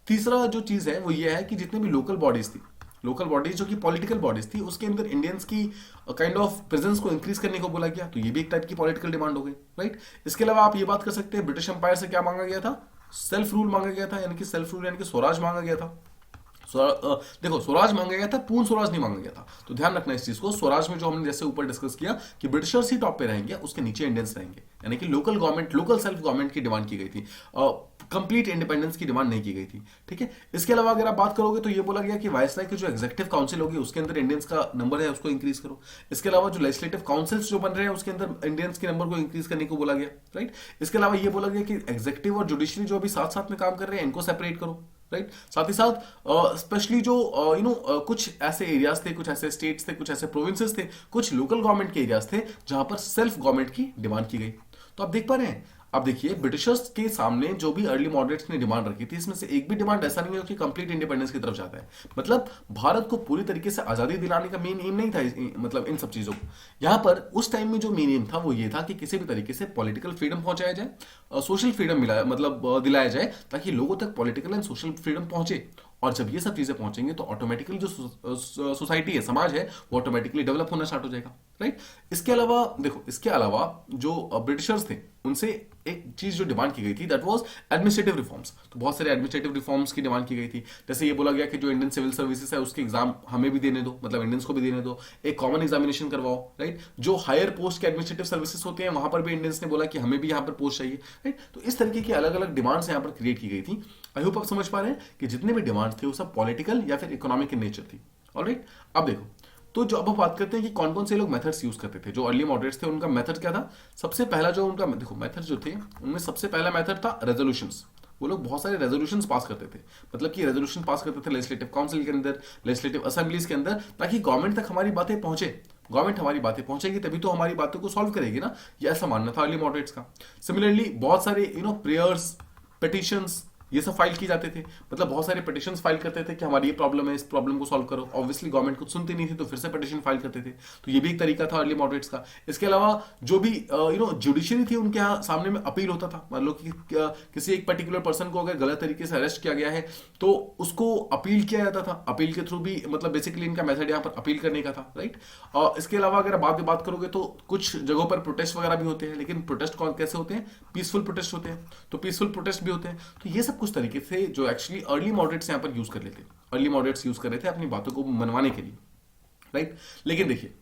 Speaker 1: तीसरा जो चीज है वो ये है कि जितने भी लोकल बॉडीज थी, लोकल बॉडीज जो कि पॉलिटिकल बॉडीज थी, उसके अंदर इंडियंस की काइंड ऑफ प्रेजेंस को इंक्रीज करने को बोला गया। तो ये भी एक टाइप की पॉलिटिकल डिमांड हो गई। राइट, इसके अलावा आप ये बात कर सकते हैं ब्रिटिश एम्पायर से क्या मांगा गया था? सेल्फ रूल मांगा गया था, यानी कि सेल्फ रूल यानी कि स्वराज मांगा गया था। देखो, स्वराज मांगा गया था, पूर्ण स्वराज नहीं मांगा गया था। तो ध्यान रखना इस चीज को। स्वराज में जो हमने जैसे ऊपर डिस्कस किया कि ब्रिटिशर्स ही टॉप पे रहेंगे, उसके नीचे इंडियंस रहेंगे, यानी कि local government, local self government की डिमांड की गई थी, कंप्लीट इंडिपेंडेंस की डिमांड नहीं की गई थी। ठीक है, इसके अलावा अगर आप बात करोगे तो ये बोला गया कि वायसराय की जो एग्जीक्यूटिव काउंसिल होगी उसके अंदर इंडियंस का नंबर है उसको इंक्रीज करो। इसके अलावा जो लेजिस्लेटिव काउंसिल्स जो बन रहे हैं उसके अंदर इंडियंस के नंबर को इंक्रीज करने को बोला गया। राइट, इसके अलावा ये बोला गया कि एग्जीक्यूटिव और जुडिशरी जो अभी साथ साथ में काम कर रहे हैं इनको सेपरेट करो। राइट, साथ ही साथ स्पेशली जो कुछ ऐसे एरियाज थे, कुछ ऐसे स्टेट्स थे, कुछ ऐसे प्रोविंसेस थे, कुछ लोकल गवर्नमेंट के एरियाज थे जहां पर सेल्फ गवर्नमेंट की डिमांड की गई। तो आप देख पा रहे हैं, अब देखिए ब्रिटिशर्स के सामने जो भी अर्ली मॉडरेट्स ने डिमांड रखी थी, इसमें से एक भी डिमांड ऐसा नहीं है कि कंप्लीट इंडिपेंडेंस की तरफ जाता है। मतलब भारत को पूरी तरीके से आजादी दिलाने का मेन एम नहीं था मतलब इन सब चीजों को। यहां पर उस टाइम में जो मेन एम था वो ये था कि किसी भी तरीके से पॉलिटिकल फ्रीडम पहुंचाया जाए, सोशल फ्रीडम मिला मतलब दिलाया जाए, ताकि लोगों तक पॉलिटिकल एंड सोशल फ्रीडम पहुंचे। और जब ये सब चीजें पहुंचेंगे तो ऑटोमेटिकली जो सोसाइटी है, समाज है, वो ऑटोमेटिकली डेवलप होना स्टार्ट हो जाएगा। राइट, इसके अलावा देखो, इसके अलावा जो ब्रिटिशर्स थे उनसे एक चीज जो डिमांड की गई थी दैट वाज एडमिनिस्ट्रेटिव रिफॉर्म्स। तो बहुत सारे एडमिनिस्ट्रेटिव रिफॉर्म्स की डिमांड की गई थी। जैसे ये बोला गया कि जो इंडियन सिविल सर्विसेज है उसके एग्जाम हमें भी देने दो, मतलब इंडियंस को भी देने दो, एक कॉमन एग्जामिनेशन करवाओ। राइट, जो हायर पोस्ट के एडमिनिस्ट्रेटिव सर्विसेज होते हैं वहां पर भी इंडियंस ने बोला कि हमें भी यहाँ पर पोस्ट चाहिए। राइट, तो इस तरीके की अलग अलग डिमांड्स यहाँ पर क्रिएट की गई थी। आई होप आप समझ पा रहे हैं कि जितने भी डिमांड्स थे वो सब पॉलिटिकल या फिर इकोनॉमिक इन नेचर थी। ऑलराइट, अब देखो, तो जो अब हम बात करते हैं कि कौन कौन से लोग मेथड्स यूज करते थे। जो अर्ली मॉडरेट्स थे उनका मेथड क्या था? सबसे पहला जो उनका देखो मेथड जो थे उनमें सबसे पहला मेथड था रेजोल्यूशंस। वो लोग बहुत सारे रेजोल्यूशंस पास करते थे, मतलब कि रेजोल्यूशन पास करते थे लेजिस्लेटिव काउंसिल के अंदर, लेजिस्लेटिव असेंबलीज के अंदर, ताकि गवर्नमेंट तक हमारी बातें पहुंचे। गवर्नमेंट हमारी बातें पहुंचेगी तभी तो हमारी बातों को सॉल्व करेगी ना, ये ऐसा मानना था अर्ली मॉडरेट्स का। सिमिलरली बहुत सारे प्रेयर्स, पिटिशंस, ये सब फाइल किए जाते थे, मतलब बहुत सारे पिटिशन फाइल करते थे कि हमारी ये प्रॉब्लम है, इस प्रॉब्लम को सॉल्व करो। ऑब्वियसली गवर्नमेंट कुछ सुनती नहीं थी तो फिर से पिटिशन फाइल करते थे, तो ये भी एक तरीका था अर्ली मॉडरेट्स का। इसके अलावा जो भी जुडिशरी थी उनके यहाँ सामने में अपील होता था, मान लो कि किसी एक पर्टिकुलर पर्सन को अगर गलत तरीके से अरेस्ट किया गया है तो उसको अपील किया जाता था, अपील के थ्रू भी मतलब बेसिकली इनका मेथड यहाँ पर अपील करने का था, राइट। इसके अलावा अगर आप बात करोगे तो कुछ जगहों पर प्रोटेस्ट वगैरह भी होते हैं, लेकिन प्रोटेस्ट कौन कैसे होते हैं, पीसफुल प्रोटेस्ट होते हैं, तो पीसफुल प्रोटेस्ट भी होते हैं। तो ये सब कुछ तरीके थे जो एक्चुअली अर्ली मॉडरेट्स यहाँ पर यूज कर लेते, अर्ली मॉडरेट्स यूज कर रहे थे अपनी बातों को मनवाने के लिए, राइट। लेकिन देखिए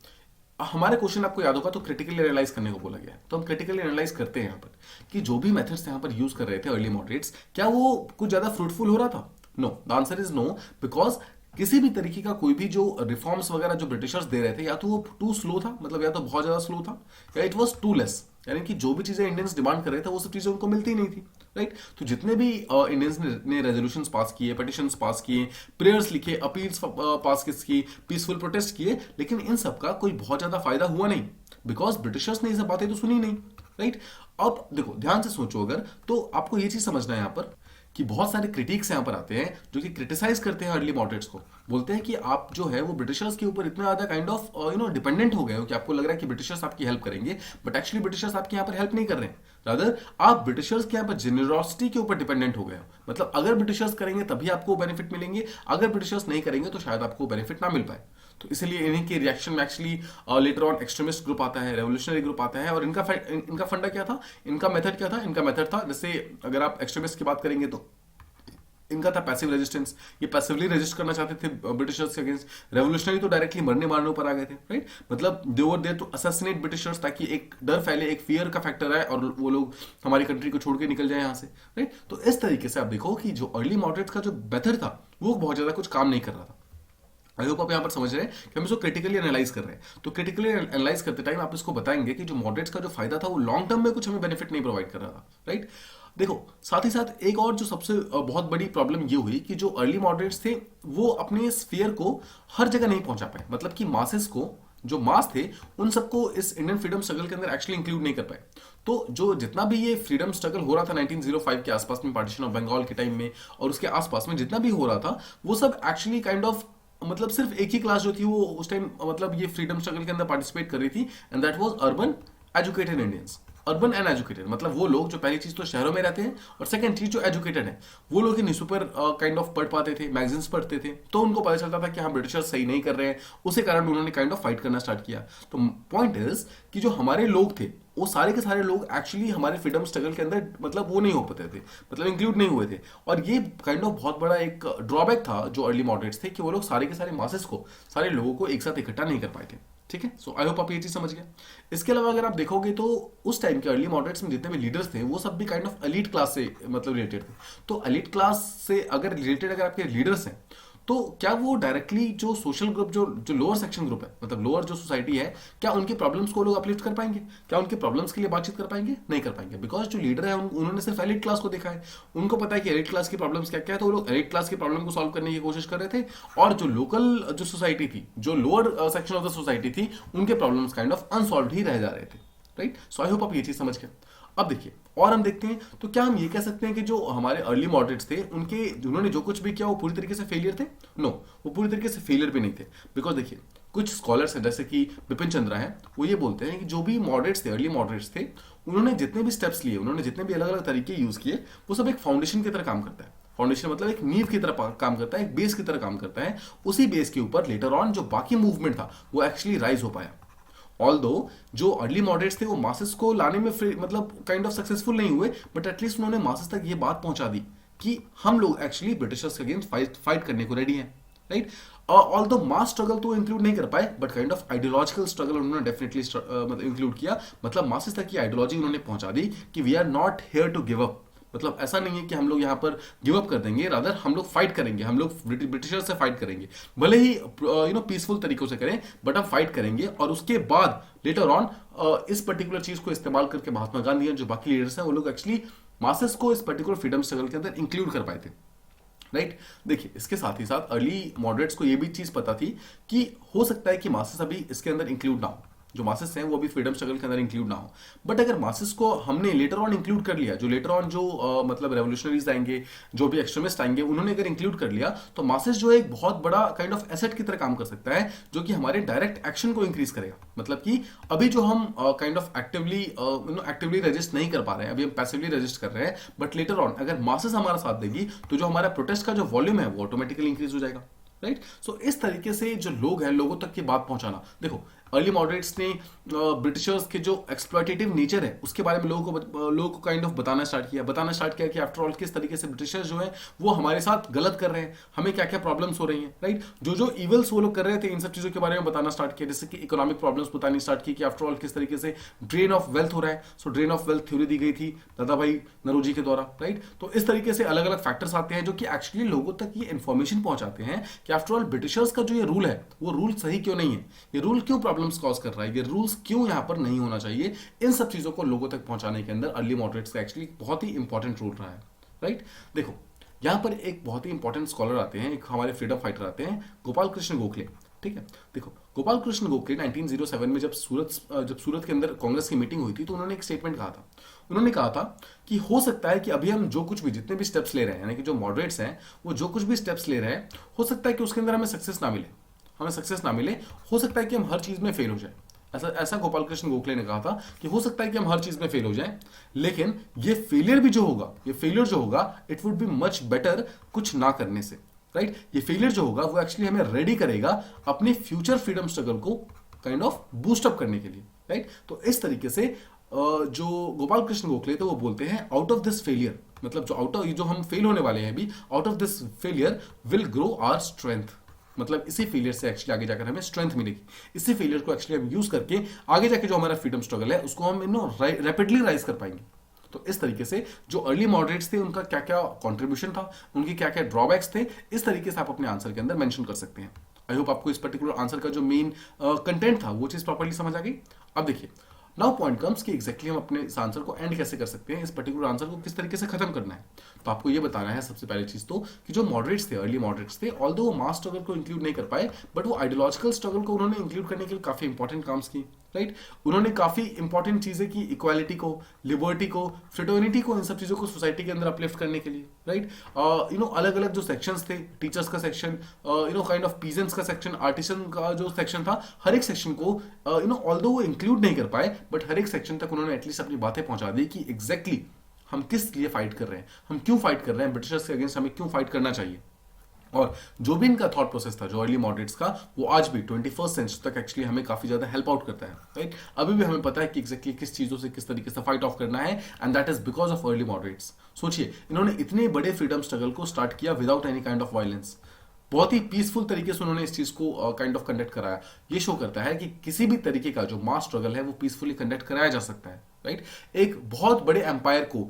Speaker 1: हमारे क्वेश्चन आपको याद होगा तो क्रिटिकली एनालाइज करने को बोला गया है, तो हम क्रिटिकली एनालाइज करते हैं यहाँ पर कि जो भी मेथड्स यहाँ पर यूज कर रहे थे अर्ली मॉडरेट्स, क्या वो कुछ ज्यादा फ्रूटफुल हो रहा था? No, the answer is no, because किसी भी तरीके का कोई भी जो रिफॉर्म्स वगैरह जो ब्रिटिशर्स दे रहे थे, या तो वो टू स्लो था, मतलब या तो बहुत ज्यादा स्लो था, या इट वाज टू लेस, यानी कि जो भी चीजें इंडियंस डिमांड कर रहे थे वो सब चीजें उनको मिलती ही नहीं थी, राइट। तो जितने भी इंडियंस ने रेजोल्यूशंस पास किए, पिटिशंस पास किए, प्रेयर्स लिखे, अपील्स पास की, पीसफुल प्रोटेस्ट किए, लेकिन इन सब का कोई बहुत ज्यादा फायदा हुआ नहीं, बिकॉज ब्रिटिशर्स ने ये सब बातें तो सुनी नहीं, राइट। अब देखो ध्यान से सोचो अगर, तो आपको ये चीज समझना है यहाँ पर कि बहुत सारे क्रिटिक्स यहां पर आते हैं जो कि क्रिटिसाइज करते हैं अर्ली मॉडरेट्स को, बोलते हैं कि आप जो है वो ब्रिटिशर्स के ऊपर इतना ज्यादा काइंड ऑफ डिपेंडेंट हो गए हो कि आपको लग रहा है कि ब्रिटिशर्स आपकी हेल्प करेंगे, बट एक्चुअली ब्रिटिशर्स आपकी यहां पर हेल्प नहीं कर रहे हैं, रादर आप ब्रिटिशर्स के यहां पर जेनरॉसिटी के ऊपर डिपेंडेंट हो गए हो। मतलब अगर ब्रिटिशर्स करेंगे तभी आपको बेनिफिट मिलेंगे, अगर ब्रिटिशर्स नहीं करेंगे तो शायद आपको बेनिफिट ना मिल पाए। तो इसलिए इन्हीं के रिएक्शन में actually later on extremist group आता है, रेवोल्यूशनरी ग्रुप आता है, और इनका फंडा क्या था, इनका मेथड क्या था, इनका मेथड था, जैसे अगर आप एक्सट्रीमिस्ट की बात करेंगे तो इनका था पैसिव रेजिस्टेंस, ये पैसिवली रेजिस्ट करना चाहते थे ब्रिटिशर्स के अगेंस्ट। रेवोल्यूशनरी तो डायरेक्टली मरने मारने ऊपर आ गए थे, राइट। मतलब they were there to assassinate Britishers, ताकि एक डर फैले, एक फियर का फैक्टर आए और वो लोग हमारी कंट्री को छोड़ के निकल जाए यहाँ से, राइट। तो इस तरीके से आप देखो कि जो अर्ली मॉडरेट का जो मेथड था वो बहुत ज्यादा कुछ काम नहीं कर रहा था। आई होप आप यहाँ पर समझ रहे हैं कि हम इसको क्रिटिकली एनालाइज कर रहे हैं। तो क्रिटिकली एनालाइज करते टाइम आप इसको बताएंगे कि जो मॉडरेट्स का जो फायदा था वो लॉन्ग टर्म में कुछ हमें बेनिफिट नहीं प्रोवाइड कर रहा था, राइट। देखो साथ ही साथ एक और जो सबसे बहुत बड़ी प्रॉब्लम ये हुई कि जो अर्ली मॉडरेट्स थे वो अपने स्फीयर को हर जगह नहीं पहुंचा पाए, मतलब कि मासेस को, जो मास थे उन सबको इस इंडियन फ्रीडम स्ट्रगल के अंदर एक्चुअली इंक्लूड नहीं कर पाए। तो जो जितना भी ये फ्रीडम स्ट्रगल हो रहा था 1905 के आसपास में, पार्टीशन ऑफ बंगाल के टाइम में, और उसके आसपास में जितना भी हो रहा था वो सब एक्चुअली काइंड ऑफ, मतलब सिर्फ एक ही क्लास जो थी वो उस टाइम मतलब ये फ्रीडम स्ट्रगल के अंदर पार्टिसिपेट कर रही थी, and that was urban educated Indians. Urban and educated मतलब वो लोग जो पहली चीज तो शहरों में रहते हैं, और सेकंड चीज जो एजुकेटेड है वो लोग न्यूज़पेपर काइंड ऑफ पढ़ पाते थे, मैगजीन्स पढ़ते थे, तो उनको पता चलता था कि हाँ ब्रिटिशर्स सही नहीं कर रहे हैं, उसी कारण उन्होंने काइंड ऑफ फाइट करना स्टार्ट किया। तो पॉइंट इज कि जो हमारे लोग थे वो सारे के सारे लोग एक्चुअली हमारे फ्रीडम स्ट्रगल के अंदर मतलब वो नहीं हो पाते थे, मतलब इंक्लूड नहीं हुए थे, और ये काइंड ऑफ बहुत बड़ा एक ड्रॉबैक था जो अर्ली मॉडरेट्स थे कि वो लोग सारे के सारे मासेस को, सारे लोगों को एक साथ इकट्ठा नहीं कर पाए थे, ठीक है। सो आई होप आप ये चीज समझ गए। इसके अलावा अगर आप देखोगे तो उस टाइम के अर्ली मॉडरेट्स में जितने भी लीडर्स थे वो सब भी काइंड ऑफ एलीट क्लास से मतलब रिलेटेड थे। तो एलीट क्लास से अगर रिलेटेड अगर आपके लीडर्स हैं तो क्या वो डायरेक्टली जो सोशल ग्रुप, जो लोअर सेक्शन ग्रुप है, मतलब लोअर जो सोसाइटी है, क्या उनके प्रॉब्लम्स को लोग अपलिफ्ट कर पाएंगे? क्या उनके प्रॉब्लम्स के लिए बातचीत कर पाएंगे? नहीं कर पाएंगे, बिकॉज जो लीडर है उन्होंने सिर्फ एलिट क्लास को देखा है, उनको पता है कि एलिट क्लास की प्रॉब्लम्स क्या क्या है, तो वो लोग एलिट क्लास की प्रॉब्लम को सॉल्व करने की कोशिश कर रहे थे, और जो लोकल जो सोसाइटी थी, जो lower section of the society थी, उनके प्रॉब्लम्स काइंड ऑफ अनसॉल्व ही रह जा रहे थे, राइट। सो आई होप आप ये चीज समझ गए। अब देखिए और हम देखते हैं तो क्या हम ये कह सकते हैं कि जो हमारे अर्ली मॉडरेट्स थे उनके उन्होंने जो कुछ भी किया वो पूरी तरीके से फेलियर थे? नो, वो पूरी तरीके से फेलियर भी नहीं थे, बिकॉज देखिए कुछ स्कॉलर्स हैं जैसे कि बिपिन चंद्रा है, वो ये बोलते हैं कि जो भी मॉडरेट्स थे, अर्ली मॉडरेट्स थे, उन्होंने जितने भी स्टेप्स लिए, उन्होंने जितने भी अलग अलग तरीके यूज किए, वो सब एक फाउंडेशन की तरह काम करता है। फाउंडेशन मतलब एक नींव की तरह काम करता है, एक बेस की तरह काम करता है। उसी बेस के ऊपर लेटर ऑन जो बाकी मूवमेंट था वो एक्चुअली राइज हो पाया। ऑल्दो जो अर्ली मॉडरेट्स थे वो मासेस को लाने में मतलब काइंड ऑफ सक्सेसफुल नहीं हुए, बट एटलीस्ट उन्होंने मासेस तक ये बात पहुंचा दी कि हम लोग एक्चुअली ब्रिटिशर्स के अगेंस्ट फाइट करने को रेडी हैं, राइट। ऑल्दो मास स्ट्रगल तो इंक्लूड नहीं कर पाए, but kind of ideological struggle उन्होंने डेफिनेटली मतलब इंक्लूड किया। मतलब मासेस तक की आइडियोलॉजी उन्होंने पहुंचा दी कि we are not here to give up, मतलब ऐसा नहीं है कि हम लोग यहाँ पर गिव अप कर देंगे, रादर हम लोग फाइट करेंगे, हम लोग ब्रिटिशर्स से फाइट करेंगे, भले ही पीसफुल तरीकों से करें, बट हम फाइट करेंगे। और उसके बाद लेटर ऑन इस पर्टिकुलर चीज को इस्तेमाल करके महात्मा गांधी और जो बाकी लीडर्स हैं वो लोग एक्चुअली मासेस को इस पर्टिकुलर फ्रीडम स्ट्रगल के अंदर इंक्लूड कर पाए थे, राइट। देखिए इसके साथ ही साथ अर्ली मॉडरेट्स को ये भी चीज पता थी कि हो सकता है कि मासेस अभी इसके अंदर इंक्लूड ना हो, जो मासेस हैं वो अभी फ्रीडम स्ट्रगल के अंदर इंक्लूड ना हो। बट अगर मासेस को हमने लेटर ऑन इंक्लूड कर लिया, जो लेटर ऑन जो मतलब रेवोल्यूशनरीज आएंगे, जो भी एक्सट्रीमिस्ट आएंगे, उन्होंने अगर इंक्लूड कर लिया, तो मासेस जो है एक बहुत बड़ा काइंड ऑफ एसेट की तरह काम कर सकता है, जो कि हमारे डायरेक्ट एक्शन को इंक्रीज करेगा। मतलब कि अभी जो हम काइंड ऑफ एक्टिवली रजिस्ट नहीं कर पा रहे हैं, अभी हम पैसिवली रजिस्ट कर रहे हैं, बट लेटर ऑन अगर मासेस हमारा साथ देगी तो जो हमारा प्रोटेस्ट का जो वॉल्यूम है वो ऑटोमेटिकली इंक्रीज हो जाएगा, राइट। सो इस तरीके से जो लोग हैं, लोगों तक की बात पहुंचाना। देखो, अर्ली मॉडरेट्स ने ब्रिटिशर्स के जो एक्सप्लॉइटेटिव नेचर है उसके बारे में लोगों को काइंड ऑफ बताना स्टार्ट किया कि आफ्टर ऑल किस तरीके से ब्रिटिशर्स जो है वो हमारे साथ गलत कर रहे हैं, हमें क्या क्या प्रॉब्लम्स हो रही हैं, राइट। जो इवल्स वो लोग कर रहे थे, इन सब चीजों के बारे में बताना स्टार्ट किया, जैसे कि इकोनॉमिक प्रॉब्लम्स बतानी स्टार्ट की कि आफ्टर ऑल किस तरीके से ड्रेन ऑफ वेल्थ हो रहा है। सो ड्रेन ऑफ वेल्थ थ्योरी दी गई थी दादा भाई नौरोजी के द्वारा, राइट। तो इस तरीके से अलग अलग फैक्टर्स आते हैं जो कि एक्चुअली लोगों तक ये इन्फॉर्मेशन पहुंचाते हैं कि आफ्टर ऑल ब्रिटिशर्स का जो ये रूल है वो रूल सही क्यों नहीं है, ये रूल क्यों प्रॉब्लम्स कॉज कर रहा है, ये रूल्स क्यों यहां पर नहीं होना चाहिए। इन सब चीजों को लोगों तक पहुंचाने के अंदर अर्ली मॉडरेट्स का एक्चुअली बहुत ही इंपॉर्टेंट रोल रहा है, राइट। देखो, यहां पर एक बहुत ही इंपॉर्टेंट स्कॉलर आते हैं, एक हमारे फ्रीडम फाइटर आते हैं, गोपाल कृष्ण गोखले, ठीक है। देखो, गोपाल कृष्ण गोखले 1907 में जब सूरत के अंदर कांग्रेस की मीटिंग हुई थी, तो उन्होंने एक स्टेटमेंट कहा था। उन्होंने कहा था कि हो सकता है कि अभी हम जो कुछ भी जितने भी स्टेप्स ले रहे हैं, यानी कि जो मॉडरेट्स हैं वो जो कुछ भी स्टेप्स ले रहे हैं, हो सकता है कि उसके अंदर हमें सक्सेस ना मिले, हो सकता है कि हम हर चीज में फेल हो जाए। ऐसा गोपाल कृष्ण गोखले ने कहा था कि हो सकता है कि हम हर चीज में फेल हो जाएं, लेकिन ये फेलियर जो होगा it would be much better कुछ ना करने से, राइट। ये फेलियर जो होगा वो एक्चुअली हमें रेडी करेगा अपने फ्यूचर फ्रीडम स्ट्रगल को काइंड ऑफ बूस्ट अप करने के लिए, राइट। तो इस तरीके से जो गोपाल कृष्ण गोखले थे वो बोलते हैं आउट ऑफ दिस फेलियर, मतलब जो हम फेल होने वाले हैं अभी, out of this failure will grow our strength. मतलब इसी फेलियर से एक्चुअली आगे जाकर हमें स्ट्रेंथ मिलेगी। इसी फेलियर को एक्चुअली हम यूज करके आगे जाके जो हमारा फ्रीडम स्ट्रगल है उसको हम रैपिडली राइज कर पाएंगे। तो इस तरीके से जो अर्ली मॉडरेट्स थे उनका क्या क्या कॉन्ट्रीब्यूशन था, उनके क्या क्या ड्रॉबैक्स थे, इस तरीके से आप अपने आंसर के अंदर मेंशन कर सकते हैं। आई होप आपको इस पर्टिकुलर आंसर का जो मेन कंटेंट था वो चीज प्रॉपर्ली समझ आ गई। अब देखिए, नाउ पॉइंट कम्स कि एग्जैक्टली हम अपने इस आंसर को एंड कैसे कर सकते हैं, इस पर्टिकुलर आंसर को किस तरीके से खत्म करना है। तो आपको ये बताना है सबसे पहले चीज तो कि जो मॉडरेट्स थे, अर्ली मॉडरेट्स थे, ऑल्दो वो मास स्ट्रगल को इंक्लूड नहीं कर पाए, बट वो आइडियोलॉजिकल स्ट्रगल को उन्होंने इंक्लूड करने के लिए काफी इंपॉर्टेंट काम्स की, राइट। उन्होंने काफी इंपॉर्टेंट चीजें की, इक्वालिटी को, लिबर्टी को, फ्रेटर्निटी को, इन सब चीजों को सोसाइटी के अंदर अपलिफ्ट करने के लिए, राइट। अलग अलग जो सेक्शंस थे, टीचर्स का सेक्शन, काइंड ऑफ पीजेंट्स का सेक्शन, आर्टिसन का जो सेक्शन था, हर एक सेक्शन को ऑल्दो वो इंक्लूड नहीं कर पाए, बट हर एक सेक्शन तक उन्होंने एटलीस्ट अपनी बातें पहुंचा दी कि एग्जैक्टली हम किस लिए फाइट कर रहे हैं, हम क्यों फाइट कर रहे हैं, ब्रिटिशर्स के अगेंस्ट हमें क्यों फाइट करना चाहिए। और जो भी इनका थॉट प्रोसेस था, जो अर्ली मॉडरेट्स का, वो आज भी 21st सेंचुरी तक एक्चुअली हमें काफी ज्यादा हेल्प आउट करता है, राइट। अभी भी हमें पता है कि एग्जैक्टली किस चीजों से किस तरीके से फाइट ऑफ करना है, and that is because of early moderates. सोचिए, इन्होंने इतने बड़े फ्रीडम स्ट्रगल को स्टार्ट किया without any kind of violence, बहुत ही पीसफुल तरीके से उन्होंने इस चीज को काइंड ऑफ कंडक्ट कराया। ये शो करता है कि किसी भी तरीके का जो मास स्ट्रगल है वो पीसफुली कंडक्ट कराया जा सकता है, राइट। एक बहुत बड़े एम्पायर को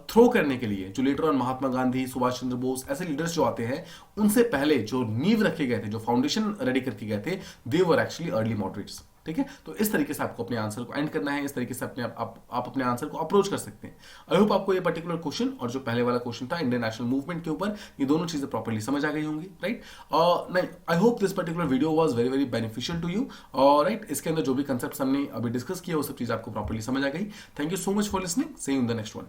Speaker 1: थ्रो करने के लिए जो लेटर ऑन महात्मा गांधी, सुभाष चंद्र बोस ऐसे लीडर्स जो आते हैं, उनसे पहले जो नींव रखे गए थे, जो फाउंडेशन रेडी करके गए थे, दे वर एक्चुअली अर्ली मॉडरेट्स, ठीक है। तो इस तरीके से आपको अपने आंसर को एंड करना है, इस तरीके से आप अपने आंसर को अप्रोच कर सकते हैं। आई होप आपको ये पर्टिकुलर क्वेश्चन और जो पहले वाला क्वेश्चन था इंडियन नेशनल मूवमेंट के ऊपर, ये दोनों चीजें प्रॉपर्ली समझ आ गई होंगी, राइट। नहीं, I hope this particular video was very very beneficial to you, right. इसके अंदर जो भी कंसेप्ट हमने अभी डिस्कस किया वो सब चीज आपको प्रॉपर्ली समझ आ गई। Thank you so much for listening, see you in the next one.